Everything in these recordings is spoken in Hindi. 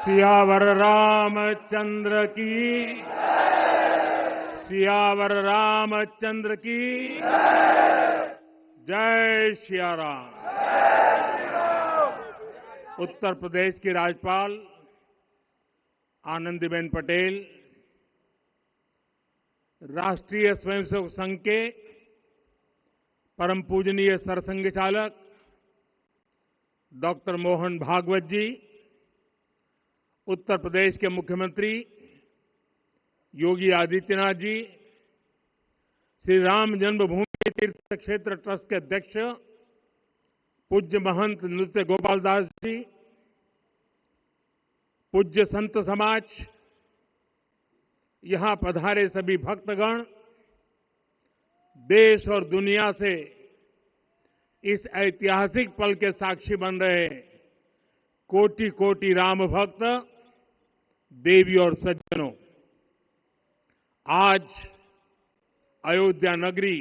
सियावर रामचंद्र की, सियावर रामचंद्र की जय सिया राम। उत्तर प्रदेश की राज्यपाल आनंदीबेन पटेल, राष्ट्रीय स्वयंसेवक संघ के परम पूजनीय सरसंघ चालक डॉक्टर मोहन भागवत जी, उत्तर प्रदेश के मुख्यमंत्री योगी आदित्यनाथ जी, श्री राम जन्मभूमि तीर्थ क्षेत्र ट्रस्ट के अध्यक्ष पूज्य महंत नृत्य गोपाल दास जी, पूज्य संत समाज, यहां पधारे सभी भक्तगण, देश और दुनिया से इस ऐतिहासिक पल के साक्षी बन रहे कोटि कोटि राम भक्त, देवी और सज्जनों, आज अयोध्या नगरी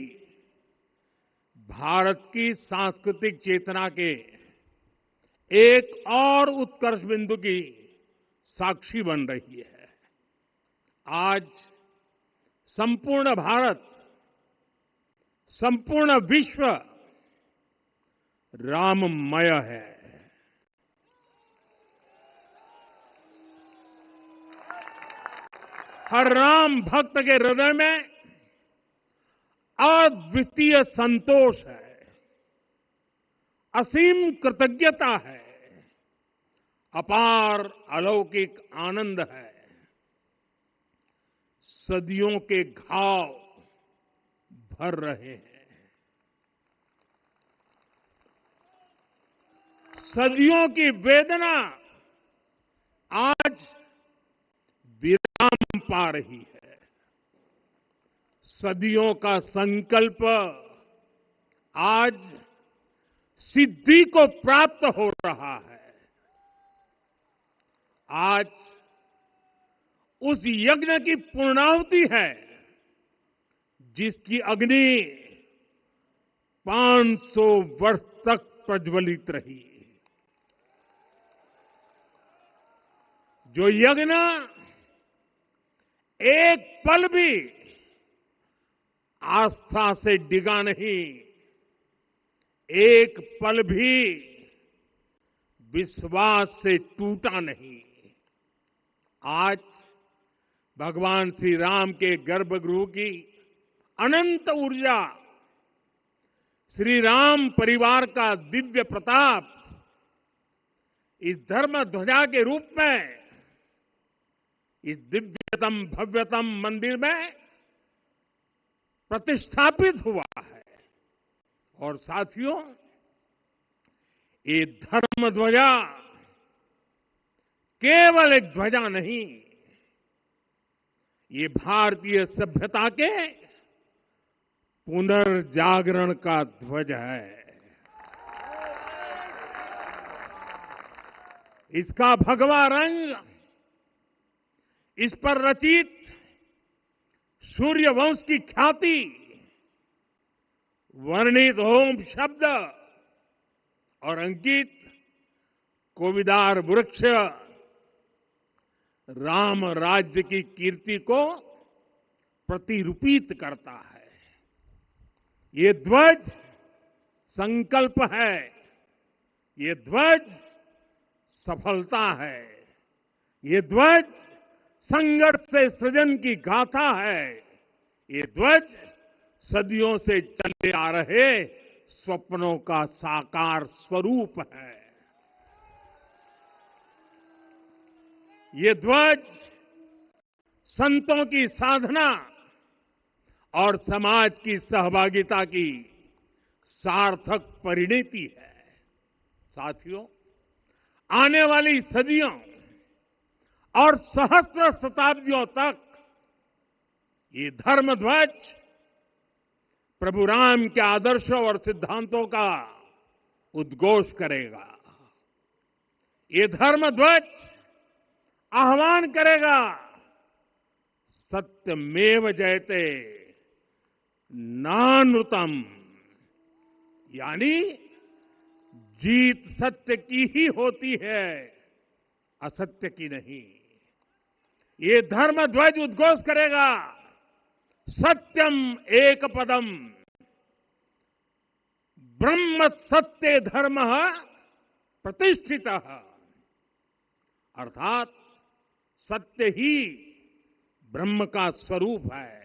भारत की सांस्कृतिक चेतना के एक और उत्कर्ष बिंदु की साक्षी बन रही है। आज संपूर्ण भारत, संपूर्ण विश्व राममय है। हर राम भक्त के हृदय में अद्वितीय संतोष है, असीम कृतज्ञता है, अपार अलौकिक आनंद है। सदियों के घाव भर रहे हैं, सदियों की वेदना आज विराम पा रही है, सदियों का संकल्प आज सिद्धि को प्राप्त हो रहा है। आज उस यज्ञ की पूर्णाहुति है जिसकी अग्नि 500 वर्ष तक प्रज्वलित रही। जो यज्ञ एक पल भी आस्था से डिगा नहीं, एक पल भी विश्वास से टूटा नहीं। आज भगवान श्री राम के गर्भगृह की अनंत ऊर्जा, श्री राम परिवार का दिव्य प्रताप इस धर्म ध्वजा के रूप में इस दिव्यतम भव्यतम मंदिर में प्रतिष्ठापित हुआ है। और साथियों, ये धर्म ध्वजा केवल एक ध्वजा नहीं, ये भारतीय सभ्यता के पुनर्जागरण का ध्वज है। इसका भगवा रंग, इस पर रचित सूर्यवंश की ख्याति, वर्णित ओम शब्द और अंकित कोविदार वृक्ष राम राज्य की कीर्ति को प्रतिरूपित करता है। ये ध्वज संकल्प है, ये ध्वज सफलता है, ये ध्वज संघर्ष से सृजन की गाथा है, ये ध्वज सदियों से चले आ रहे स्वप्नों का साकार स्वरूप है। ये ध्वज संतों की साधना और समाज की सहभागिता की सार्थक परिणति है। साथियों, आने वाली सदियों और सहस्त्र शताब्दियों तक ये धर्म ध्वज प्रभु राम के आदर्शों और सिद्धांतों का उद्घोष करेगा। ये धर्म ध्वज आह्वान करेगा, सत्यमेव जयते नानृतम, यानी जीत सत्य की ही होती है, असत्य की नहीं। ये धर्म ध्वज उद्घोष करेगा, सत्यम एक पदम, ब्रह्म सत्य धर्म प्रतिष्ठित, अर्थात सत्य ही ब्रह्म का स्वरूप है,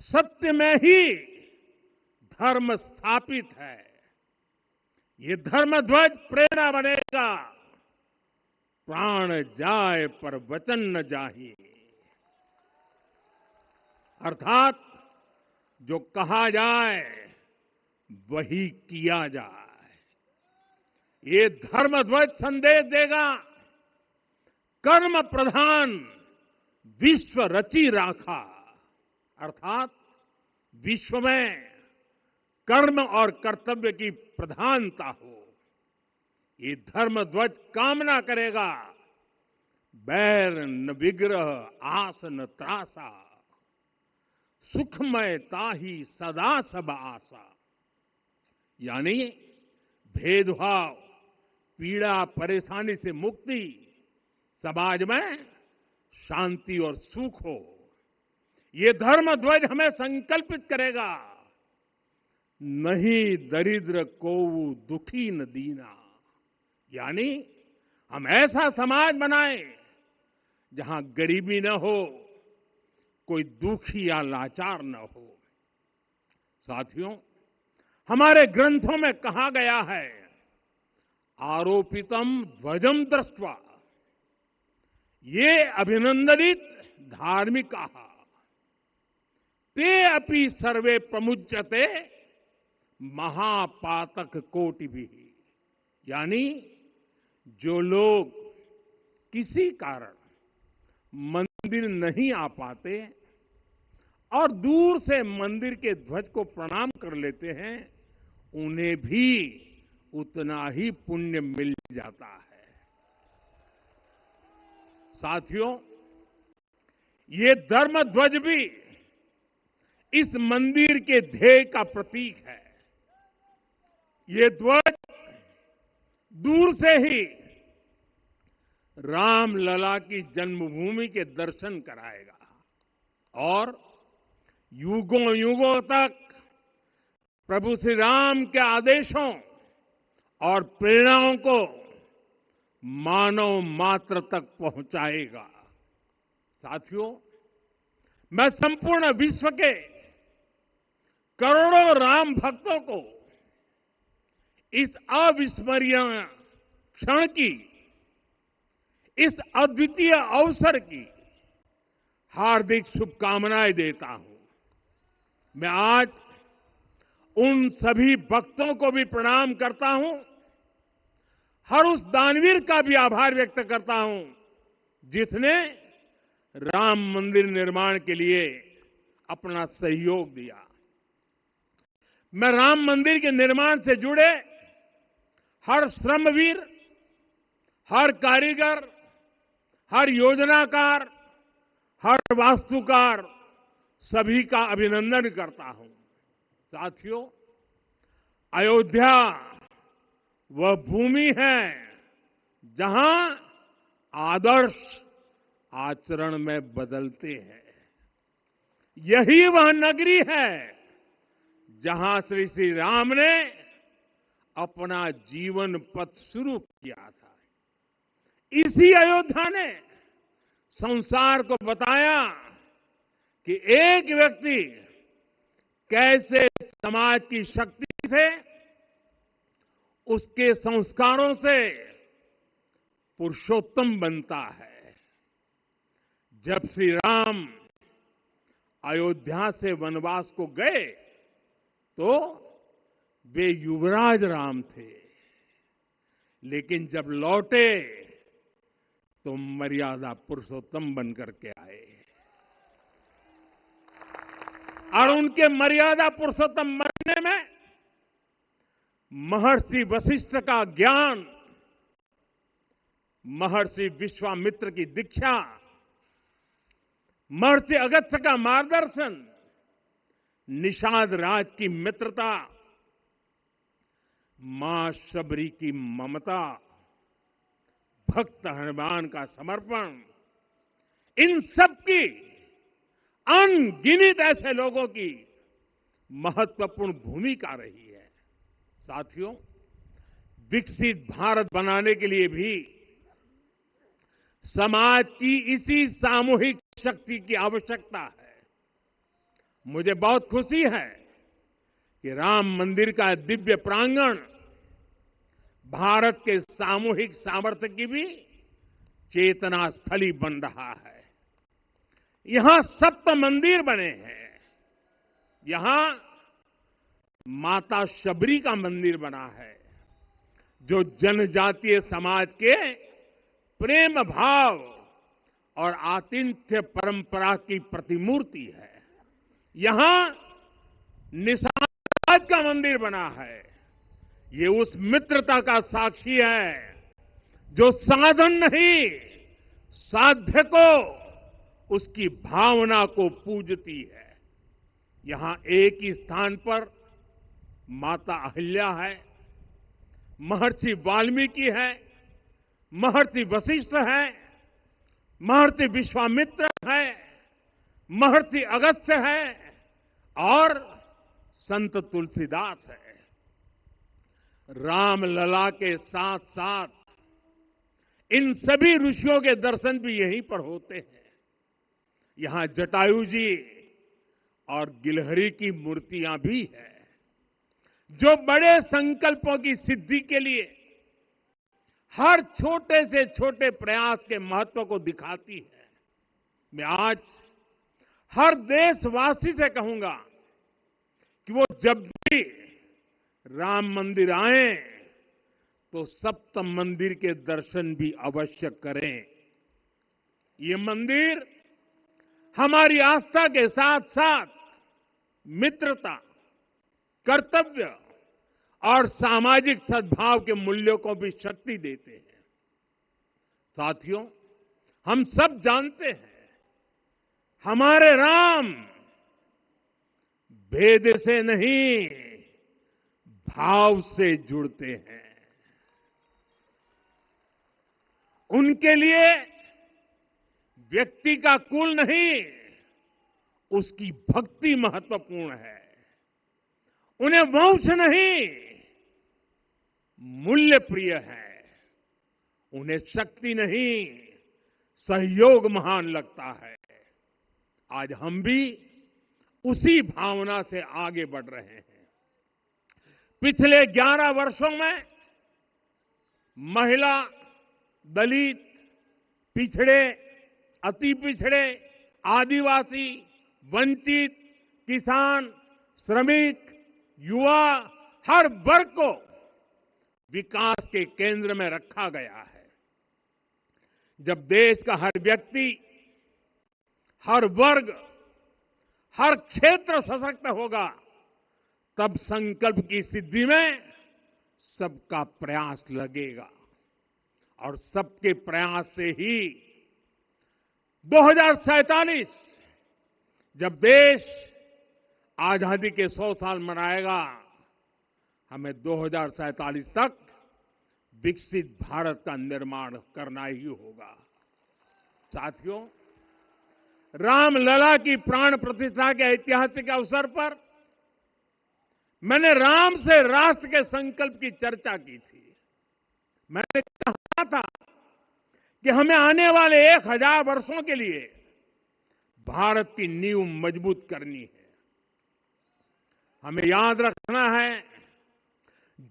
सत्य में ही धर्म स्थापित है। ये धर्म ध्वज प्रेरणा बनेगा, प्राण जाए पर वचन न जाहिए, अर्थात जो कहा जाए वही किया जाए। ये धर्म ध्वज संदेश देगा, कर्म प्रधान विश्व रची राखा, अर्थात विश्व में कर्म और कर्तव्य की प्रधानता हो। ये धर्म ध्वज कामना करेगा, बैर न विग्रह आस न त्रासा, सुखमय ताही सदा सब आशा। यानी भेदभाव, पीड़ा, परेशानी से मुक्ति, समाज में शांति और सुख हो। ये धर्म ध्वज हमें संकल्पित करेगा, नहीं दरिद्र कोऊ दुखी न दीना, यानी हम ऐसा समाज बनाएं जहां गरीबी न हो, कोई दुखी या लाचार न हो। साथियों, हमारे ग्रंथों में कहा गया है, आरोपितम ध्वजम दृष्ट्वा ये अभिनंदनित धार्मिका ते अपि सर्वे प्रमुच्यते महापातक कोटि भी, यानी जो लोग किसी कारण मंदिर नहीं आ पाते और दूर से मंदिर के ध्वज को प्रणाम कर लेते हैं, उन्हें भी उतना ही पुण्य मिल जाता है। साथियों, ये धर्म ध्वज भी इस मंदिर के ध्येय का प्रतीक है। ये ध्वज दूर से ही राम लला की जन्मभूमि के दर्शन कराएगा और युगों युगों तक प्रभु श्री राम के आदेशों और प्रेरणाओं को मानव मात्र तक पहुंचाएगा। साथियों, मैं संपूर्ण विश्व के करोड़ों राम भक्तों को इस अविस्मरणीय क्षण की, इस अद्वितीय अवसर की हार्दिक शुभकामनाएं देता हूं। मैं आज उन सभी भक्तों को भी प्रणाम करता हूं, हर उस दानवीर का भी आभार व्यक्त करता हूं जिसने राम मंदिर निर्माण के लिए अपना सहयोग दिया। मैं राम मंदिर के निर्माण से जुड़े हर श्रमवीर, हर कारीगर, हर योजनाकार, हर वास्तुकार, सभी का अभिनंदन करता हूं। साथियों, अयोध्या वह भूमि है जहां आदर्श आचरण में बदलते हैं। यही वह नगरी है जहां श्री श्री राम ने अपना जीवन पथ शुरू किया था। इसी अयोध्या ने संसार को बताया कि एक व्यक्ति कैसे समाज की शक्ति से, उसके संस्कारों से पुरुषोत्तम बनता है। जब श्री राम अयोध्या से वनवास को गए तो वे युवराज राम थे, लेकिन जब लौटे तो मर्यादा पुरुषोत्तम बनकर के आए और उनके मर्यादा पुरुषोत्तम बनने में महर्षि वशिष्ठ का ज्ञान, महर्षि विश्वामित्र की दीक्षा, महर्षि अगस्त्य का मार्गदर्शन, निषाद राज की मित्रता, मां शबरी की ममता, भक्त हनुमान का समर्पण, इन सब की अनगिनत ऐसे लोगों की महत्वपूर्ण भूमिका रही है। साथियों, विकसित भारत बनाने के लिए भी समाज की इसी सामूहिक शक्ति की आवश्यकता है। मुझे बहुत खुशी है कि राम मंदिर का दिव्य प्रांगण भारत के सामूहिक सामर्थ्य की भी चेतना स्थली बन रहा है। यहां सप्त मंदिर बने हैं। यहां माता शबरी का मंदिर बना है, जो जनजातीय समाज के प्रेम भाव और आतिथ्य परंपरा की प्रतिमूर्ति है। यहां निषाद का मंदिर बना है। ये उस मित्रता का साक्षी है जो साधन नहीं, साध्य को, उसकी भावना को पूजती है। यहां एक ही स्थान पर माता अहिल्या है, महर्षि वाल्मीकि है, महर्षि वशिष्ठ है, महर्षि विश्वामित्र है, महर्षि अगस्त्य है और संत तुलसीदास है। रामलला के साथ साथ इन सभी ऋषियों के दर्शन भी यहीं पर होते हैं। यहां जटायु जी और गिलहरी की मूर्तियां भी है, जो बड़े संकल्पों की सिद्धि के लिए हर छोटे से छोटे प्रयास के महत्व को दिखाती है। मैं आज हर देशवासी से कहूंगा कि वो जब भी राम मंदिर आए तो सप्त मंदिर के दर्शन भी अवश्य करें। ये मंदिर हमारी आस्था के साथ साथ मित्रता, कर्तव्य और सामाजिक सद्भाव के मूल्यों को भी शक्ति देते हैं। साथियों, हम सब जानते हैं हमारे राम भेद से नहीं, भाव से जुड़ते हैं। उनके लिए व्यक्ति का कुल नहीं, उसकी भक्ति महत्वपूर्ण है। उन्हें वंश नहीं, मूल्य प्रिय है। उन्हें शक्ति नहीं, सहयोग महान लगता है। आज हम भी उसी भावना से आगे बढ़ रहे हैं। पिछले 11 वर्षों में महिला, दलित, पिछड़े, अति पिछड़े, आदिवासी, वंचित, किसान, श्रमिक, युवा, हर वर्ग को विकास के केंद्र में रखा गया है। जब देश का हर व्यक्ति, हर वर्ग, हर क्षेत्र सशक्त होगा, तब संकल्प की सिद्धि में सबका प्रयास लगेगा। और सबके प्रयास से ही 2047 जब देश आजादी के 100 साल मनाएगा, हमें 2047 तक विकसित भारत का निर्माण करना ही होगा। साथियों, रामलला की प्राण प्रतिष्ठा के ऐतिहासिक अवसर पर मैंने राम से राष्ट्र के संकल्प की चर्चा की थी। मैंने कहा था कि हमें आने वाले 1000 वर्षों के लिए भारत की नींव मजबूत करनी है। हमें याद रखना है,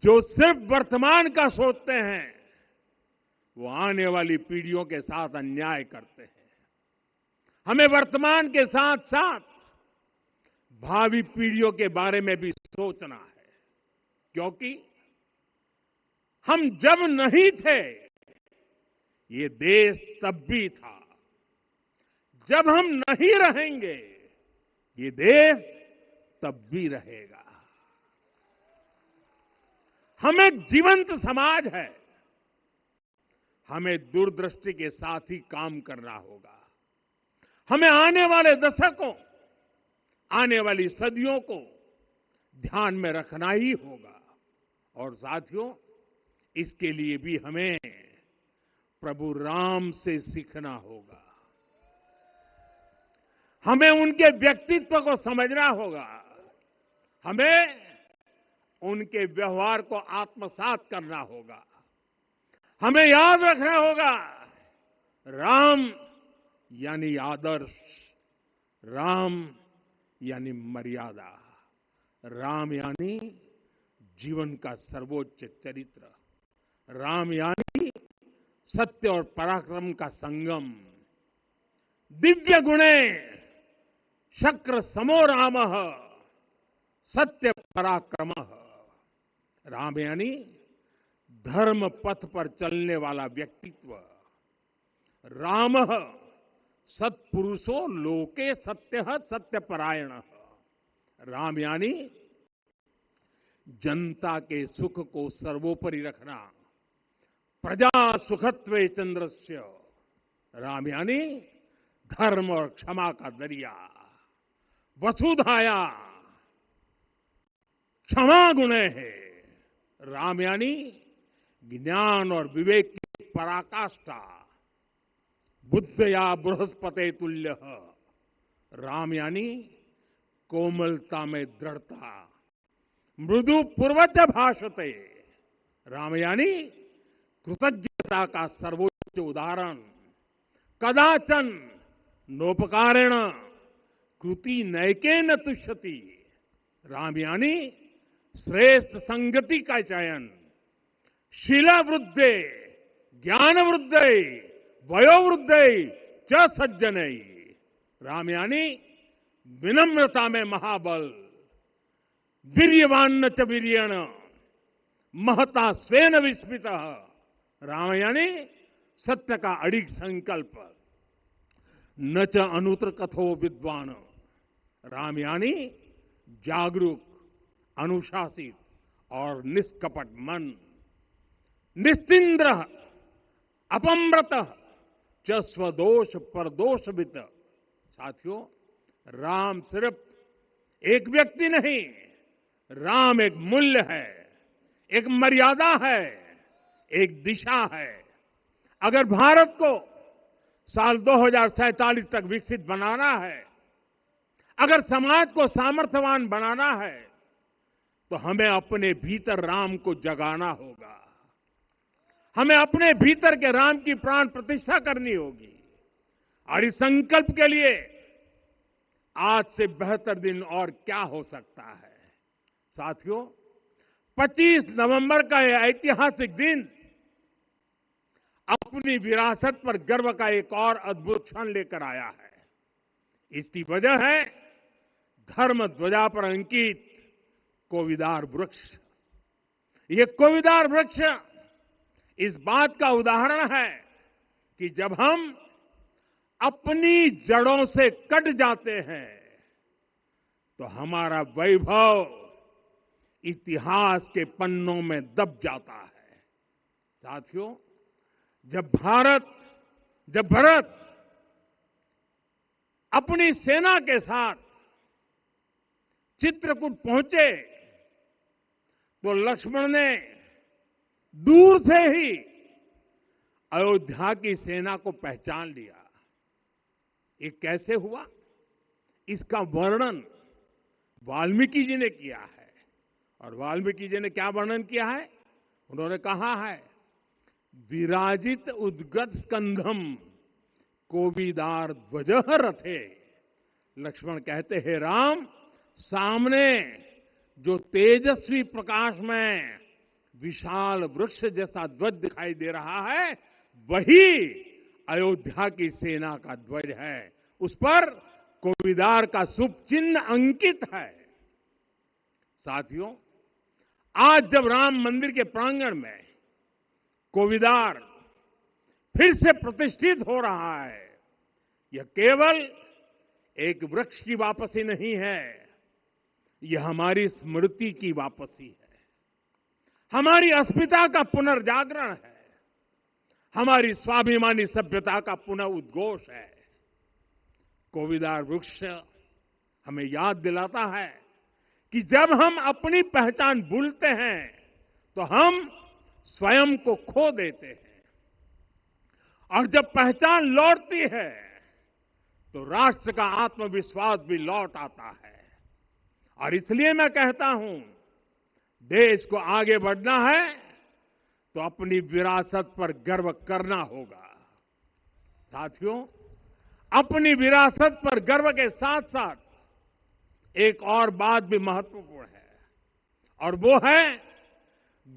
जो सिर्फ वर्तमान का सोचते हैं वो आने वाली पीढ़ियों के साथ अन्याय करते हैं। हमें वर्तमान के साथ साथ भावी पीढ़ियों के बारे में भी सोचना है, क्योंकि हम जब नहीं थे ये देश तब भी था, जब हम नहीं रहेंगे ये देश तब भी रहेगा। हम एक जीवंत समाज है, हमें दूरदृष्टि के साथ ही काम करना होगा। हमें आने वाले दशकों, आने वाली सदियों को ध्यान में रखना ही होगा। और साथियों, इसके लिए भी हमें प्रभु राम से सीखना होगा। हमें उनके व्यक्तित्व को समझना होगा। हमें उनके व्यवहार को आत्मसात करना होगा। हमें याद रखना होगा, राम यानी आदर्श, राम यानी मर्यादा, राम यानी जीवन का सर्वोच्च चरित्र, राम यानी सत्य और पराक्रम का संगम। दिव्य गुणे शक्र समो रामः सत्य पराक्रमः। राम यानी धर्म पथ पर चलने वाला व्यक्तित्व। रामः सत्पुरुषो लोके सत्यः सत्यपरायणः। राम यानी जनता के सुख को सर्वोपरि रखना। प्रजा सुखत्वे चंद्रस्य। राम यानी धर्म और क्षमा का दरिया। वसुधाया क्षमा गुणे है। राम यानी ज्ञान और विवेक की पराकाष्ठा। बुद्ध या बृहस्पति तुल्य। राम यानी कोमलता में दृढ़ता। मृदु पूर्वज भाषते। राम यानी कृतज्ञता का सर्वोच्च उदाहरण। कदाचन नोपकारेण कृति नैकेन तुष्यति। राम यानी श्रेष्ठ संगति का चयन। शीला वृद्धे ज्ञान वृद्धे वयोवृद्धे च सज्जनै। राम यानी विनम्रता में महाबल। वीर्यवान च वीर्येण महता स्वेन विस्मितः। राम यानी सत्य का अडिग संकल्प। न च अनुत्र कथो विद्वान। राम यानी जागरूक, अनुशासित और निष्कपट मन। निस्तिंद्र अपम्रत च स्वदोष परदोषवित। साथियों, राम सिर्फ एक व्यक्ति नहीं, राम एक मूल्य है, एक मर्यादा है, एक दिशा है। अगर भारत को साल 2047 तक विकसित बनाना है, अगर समाज को सामर्थ्यवान बनाना है, तो हमें अपने भीतर राम को जगाना होगा। हमें अपने भीतर के राम की प्राण प्रतिष्ठा करनी होगी। और इस संकल्प के लिए आज से बेहतर दिन और क्या हो सकता है। साथियों, 25 नवंबर का यह ऐतिहासिक दिन अपनी विरासत पर गर्व का एक और अद्भुत क्षण लेकर आया है। इसकी वजह है धर्म ध्वजा पर अंकित कोविदार वृक्ष। ये कोविदार वृक्ष इस बात का उदाहरण है कि जब हम अपनी जड़ों से कट जाते हैं तो हमारा वैभव इतिहास के पन्नों में दब जाता है। साथियों, जब भरत अपनी सेना के साथ चित्रकूट पहुंचे तो लक्ष्मण ने दूर से ही अयोध्या की सेना को पहचान लिया। ये कैसे हुआ, इसका वर्णन वाल्मीकि जी ने किया है। और वाल्मीकि जी ने क्या वर्णन किया है? उन्होंने कहा है, विराजित उद्गत स्कंधम कोविदार ध्वज रथे। लक्ष्मण कहते हैं, राम, सामने जो तेजस्वी प्रकाश में विशाल वृक्ष जैसा ध्वज दिखाई दे रहा है, वही अयोध्या की सेना का ध्वज है। उस पर कोविदार का शुभ चिन्ह अंकित है। साथियों, आज जब राम मंदिर के प्रांगण में कोविदार फिर से प्रतिष्ठित हो रहा है, यह केवल एक वृक्ष की वापसी नहीं है, यह हमारी स्मृति की वापसी है, हमारी अस्मिता का पुनर्जागरण है, हमारी स्वाभिमानी सभ्यता का पुनः उद्घोष है। कोविदार वृक्ष हमें याद दिलाता है कि जब हम अपनी पहचान भूलते हैं तो हम स्वयं को खो देते हैं। और जब पहचान लौटती है तो राष्ट्र का आत्मविश्वास भी लौट आता है। और इसलिए मैं कहता हूं, देश को आगे बढ़ना है तो अपनी विरासत पर गर्व करना होगा। साथियों, अपनी विरासत पर गर्व के साथ साथ एक और बात भी महत्वपूर्ण है, और वो है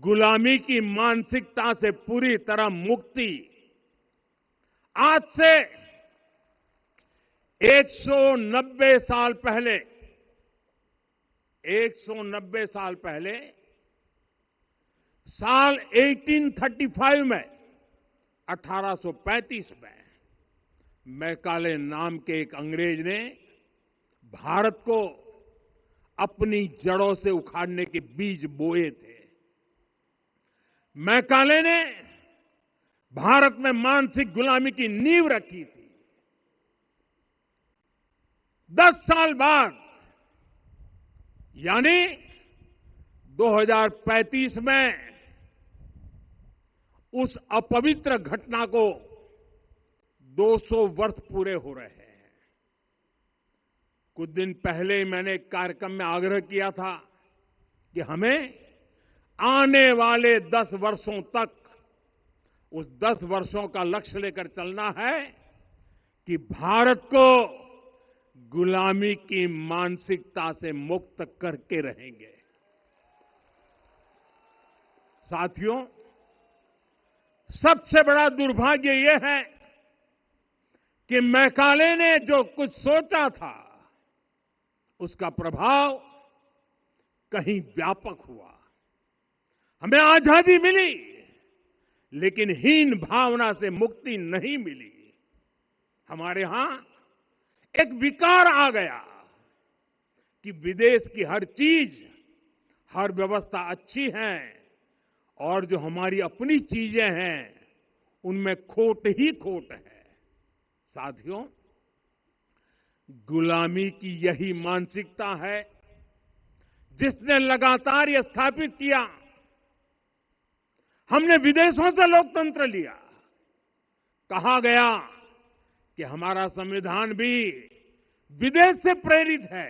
गुलामी की मानसिकता से पूरी तरह मुक्ति। आज से 190 साल पहले 190 साल पहले साल 1835 में 1835 में मैकाले नाम के एक अंग्रेज ने भारत को अपनी जड़ों से उखाड़ने के बीज बोए थे। मैकाले ने भारत में मानसिक गुलामी की नींव रखी थी। 10 साल बाद यानी 2035 में उस अपवित्र घटना को 200 वर्ष पूरे हो रहे हैं। कुछ दिन पहले मैंने एक कार्यक्रम में आग्रह किया था कि हमें आने वाले 10 वर्षों तक उस 10 वर्षों का लक्ष्य लेकर चलना है कि भारत को गुलामी की मानसिकता से मुक्त करके रहेंगे। साथियों, सबसे बड़ा दुर्भाग्य यह है कि मैकाले ने जो कुछ सोचा था उसका प्रभाव कहीं व्यापक हुआ। हमें आजादी मिली, लेकिन हीन भावना से मुक्ति नहीं मिली। हमारे यहां एक विकार आ गया कि विदेश की हर चीज, हर व्यवस्था अच्छी है और जो हमारी अपनी चीजें हैं उनमें खोट ही खोट है। साथियों, गुलामी की यही मानसिकता है जिसने लगातार यह स्थापित किया। हमने विदेशों से लोकतंत्र लिया। कहा गया कि हमारा संविधान भी विदेश से प्रेरित है,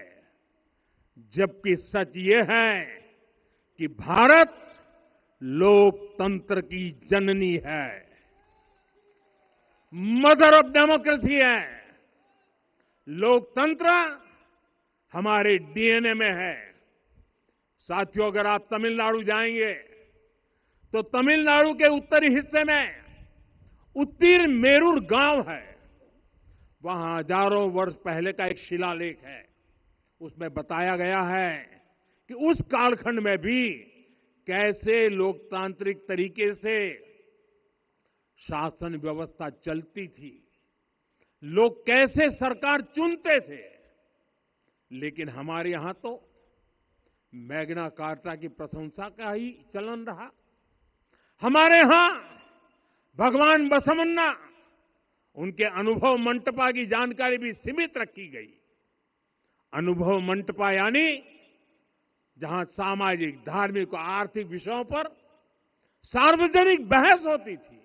जबकि सच ये है कि भारत लोकतंत्र की जननी है, मदर ऑफ डेमोक्रेसी है। लोकतंत्र हमारे डीएनए में है। साथियों, अगर आप तमिलनाडु जाएंगे तो तमिलनाडु के उत्तरी हिस्से में उत्तीरमेरूर गांव है। वहां हजारों वर्ष पहले का एक शिलालेख है। उसमें बताया गया है कि उस कालखंड में भी कैसे लोकतांत्रिक तरीके से शासन व्यवस्था चलती थी, लोग कैसे सरकार चुनते थे। लेकिन हमारे यहां तो मैग्ना कार्टा की प्रशंसा का ही चलन रहा। हमारे यहां भगवान बसवन्ना, उनके अनुभव मंटपा की जानकारी भी सीमित रखी गई। अनुभव मंटपा यानी जहां सामाजिक, धार्मिक और आर्थिक विषयों पर सार्वजनिक बहस होती थी,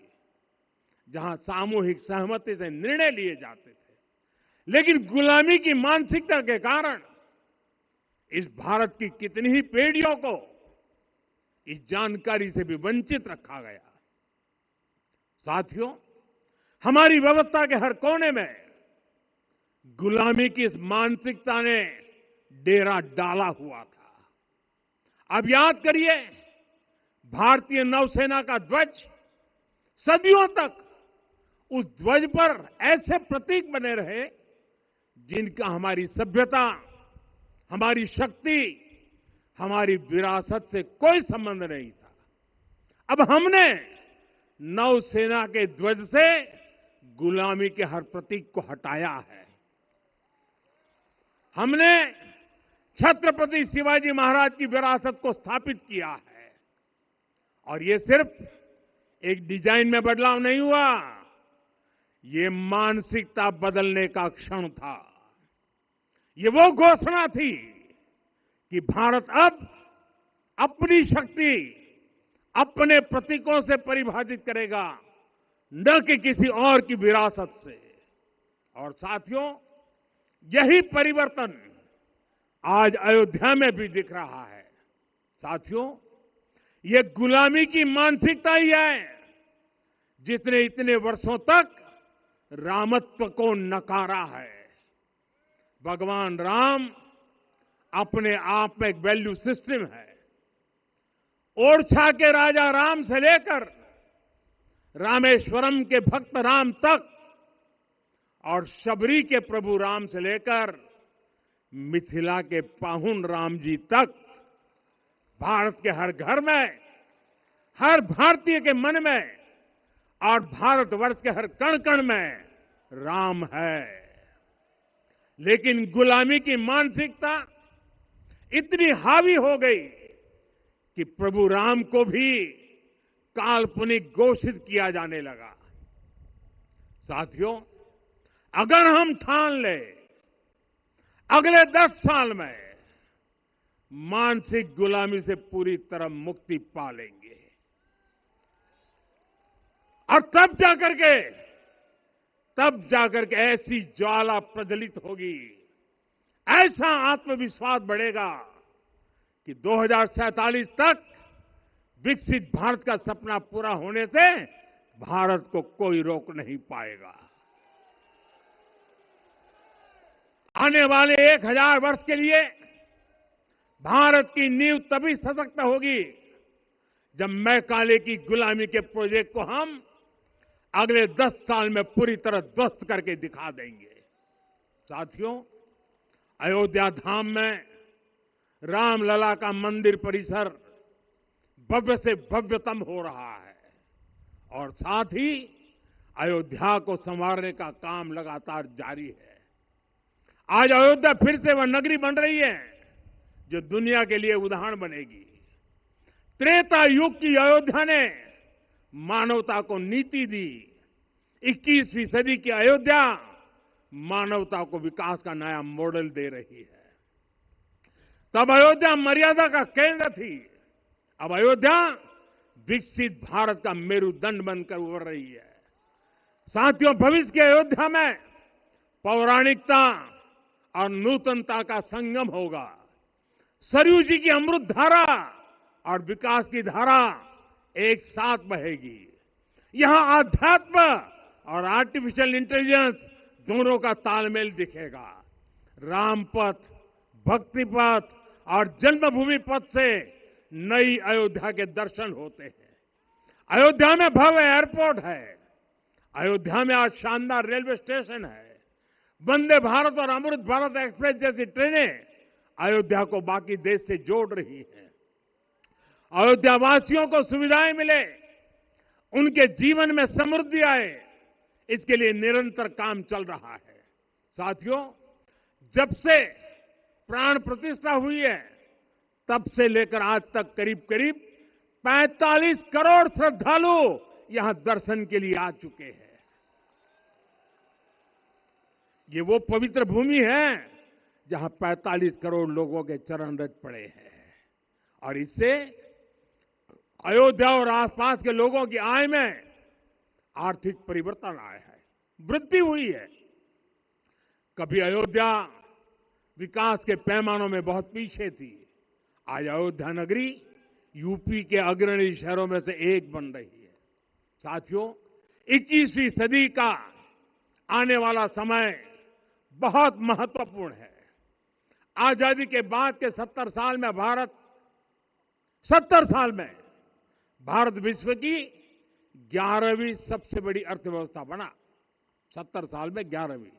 जहां सामूहिक सहमति से निर्णय लिए जाते थे। लेकिन गुलामी की मानसिकता के कारण इस भारत की कितनी ही पीढ़ियों को इस जानकारी से भी वंचित रखा गया। साथियों, हमारी व्यवस्था के हर कोने में गुलामी की इस मानसिकता ने डेरा डाला हुआ था। अब याद करिए, भारतीय नौसेना का ध्वज सदियों तक उस ध्वज पर ऐसे प्रतीक बने रहे जिनका हमारी सभ्यता, हमारी शक्ति, हमारी विरासत से कोई संबंध नहीं था। अब हमने नौसेना के ध्वज से गुलामी के हर प्रतीक को हटाया है। हमने छत्रपति शिवाजी महाराज की विरासत को स्थापित किया है। और ये सिर्फ एक डिजाइन में बदलाव नहीं हुआ, ये मानसिकता बदलने का क्षण था। ये वो घोषणा थी कि भारत अब अपनी शक्ति अपने प्रतीकों से परिभाषित करेगा, न कि किसी और की विरासत से। और साथियों, यही परिवर्तन आज अयोध्या में भी दिख रहा है। साथियों, ये गुलामी की मानसिकता ही है जिसने इतने वर्षों तक रामत्व को नकारा है। भगवान राम अपने आप में एक वैल्यू सिस्टम है। ओरछा के राजा राम से लेकर रामेश्वरम के भक्त राम तक और शबरी के प्रभु राम से लेकर मिथिला के पाहुन राम जी तक भारत के हर घर में, हर भारतीय के मन में और भारतवर्ष के हर कण कण में राम है। लेकिन गुलामी की मानसिकता इतनी हावी हो गई कि प्रभु राम को भी काल्पनिक घोषित किया जाने लगा। साथियों, अगर हम ठान लें अगले 10 साल में मानसिक गुलामी से पूरी तरह मुक्ति पा लेंगे और तब जाकर के ऐसी ज्वाला प्रज्वलित होगी, ऐसा आत्मविश्वास बढ़ेगा कि 2047 तक विकसित भारत का सपना पूरा होने से भारत को कोई रोक नहीं पाएगा। आने वाले 1000 वर्ष के लिए भारत की नींव तभी सशक्त होगी जब मैकाले की गुलामी के प्रोजेक्ट को हम अगले 10 साल में पूरी तरह ध्वस्त करके दिखा देंगे। साथियों, अयोध्या धाम में रामलला का मंदिर परिसर भव्य से भव्यतम हो रहा है और साथ ही अयोध्या को संवारने का काम लगातार जारी है। आज अयोध्या फिर से वह नगरी बन रही है जो दुनिया के लिए उदाहरण बनेगी। त्रेता युग की अयोध्या ने मानवता को नीति दी। 21वीं सदी की अयोध्या मानवता को विकास का नया मॉडल दे रही है। तब अयोध्या मर्यादा का केंद्र थी, अब अयोध्या विकसित भारत का मेरुदंड बनकर उभर रही है। साथियों, भविष्य की अयोध्या में पौराणिकता और नूतनता का संगम होगा। सरयू जी की अमृत धारा और विकास की धारा एक साथ बहेगी। यहां आध्यात्म और आर्टिफिशियल इंटेलिजेंस दोनों का तालमेल दिखेगा। राम पथ, भक्ति पथ और जन्मभूमि पथ से नई अयोध्या के दर्शन होते हैं। अयोध्या में भव्य एयरपोर्ट है। अयोध्या में आज शानदार रेलवे स्टेशन है। वंदे भारत और अमृत भारत एक्सप्रेस जैसी ट्रेनें अयोध्या को बाकी देश से जोड़ रही हैं। अयोध्या वासियों को सुविधाएं मिले, उनके जीवन में समृद्धि आए, इसके लिए निरंतर काम चल रहा है। साथियों, जब से प्राण प्रतिष्ठा हुई है तब से लेकर आज तक करीब करीब 45 करोड़ श्रद्धालु यहां दर्शन के लिए आ चुके हैं। ये वो पवित्र भूमि है जहां 45 करोड़ लोगों के चरण रज पड़े हैं और इससे अयोध्या और आसपास के लोगों की आय में आर्थिक परिवर्तन आया है, वृद्धि हुई है। कभी अयोध्या विकास के पैमानों में बहुत पीछे थी, आज अयोध्या नगरी यूपी के अग्रणी शहरों में से एक बन रही है। साथियों, 21वीं सदी का आने वाला समय बहुत महत्वपूर्ण है। आजादी के बाद के 70 साल में भारत विश्व की 11वीं सबसे बड़ी अर्थव्यवस्था बना। 70 साल में 11वीं।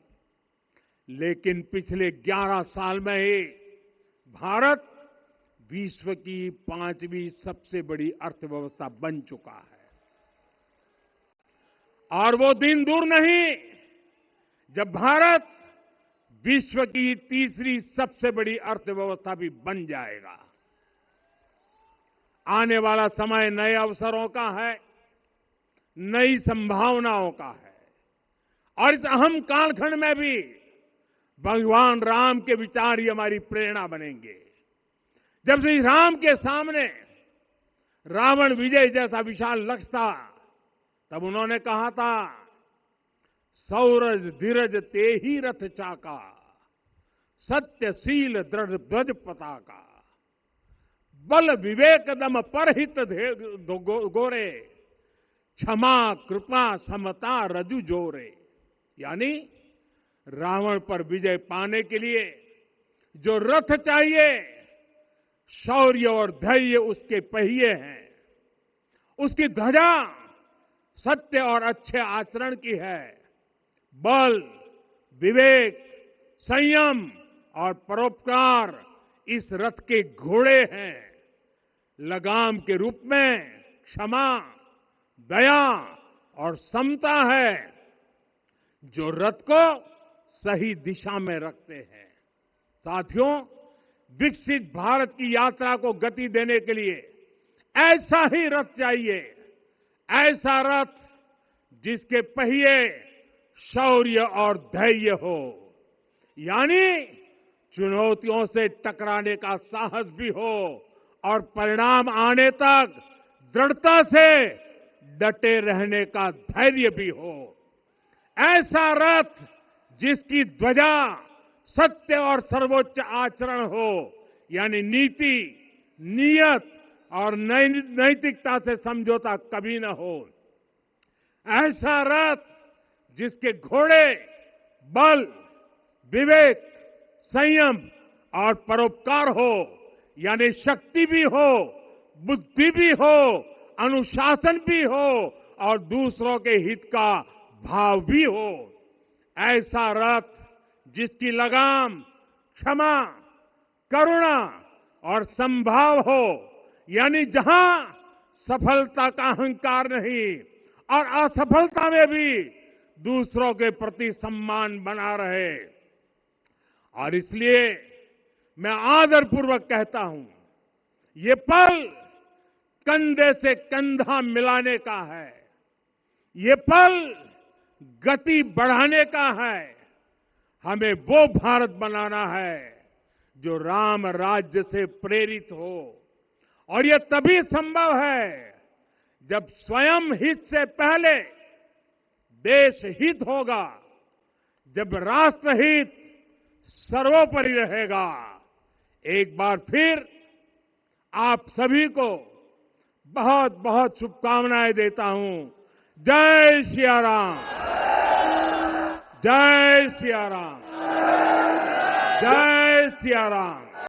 लेकिन पिछले 11 साल में ही भारत विश्व की 5वीं सबसे बड़ी अर्थव्यवस्था बन चुका है। और वो दिन दूर नहीं जब भारत विश्व की 3री सबसे बड़ी अर्थव्यवस्था भी बन जाएगा। आने वाला समय नए अवसरों का है, नई संभावनाओं का है और इस अहम कालखंड में भी भगवान राम के विचार ही हमारी प्रेरणा बनेंगे। जब श्री राम के सामने रावण विजय जैसा विशाल लक्ष्य था, तब उन्होंने कहा था, सौरज धीरज ते ही रथ चाका, सत्यशील दृढ़ ध्वज पताका, बल विवेक दम परहित गोरे, क्षमा कृपा समता रजु जोरे। यानी रावण पर विजय पाने के लिए जो रथ चाहिए, शौर्य और धैर्य उसके पहिए हैं, उसकी ध्वजा सत्य और अच्छे आचरण की है, बल विवेक संयम और परोपकार इस रथ के घोड़े हैं, लगाम के रूप में क्षमा दया और समता है जो रथ को सही दिशा में रखते हैं। साथियों, विकसित भारत की यात्रा को गति देने के लिए ऐसा ही रथ चाहिए, ऐसा रथ जिसके पहिए शौर्य और धैर्य हो, यानी चुनौतियों से टकराने का साहस भी हो और परिणाम आने तक दृढ़ता से डटे रहने का धैर्य भी हो। ऐसा रथ जिसकी ध्वजा सत्य और सर्वोच्च आचरण हो, यानी नीति नियत और नैतिकता से समझौता कभी न हो। ऐसा रथ जिसके घोड़े बल विवेक संयम और परोपकार हो, यानी शक्ति भी हो बुद्धि भी हो अनुशासन भी हो और दूसरों के हित का भाव भी हो। ऐसा रथ जिसकी लगाम क्षमा करुणा और संभाव हो, यानी जहां सफलता का अहंकार नहीं और असफलता में भी दूसरों के प्रति सम्मान बना रहे। और इसलिए मैं आदरपूर्वक कहता हूं, ये पल कंधे से कंधा मिलाने का है, ये पल गति बढ़ाने का है। हमें वो भारत बनाना है जो राम राज्य से प्रेरित हो, और ये तभी संभव है जब स्वयं हित से पहले देश हित होगा, जब राष्ट्रहित सर्वोपरि रहेगा। एक बार फिर आप सभी को बहुत बहुत शुभकामनाएं देता हूं। जय सिया राम, जय सिया राम, जय सिया राम।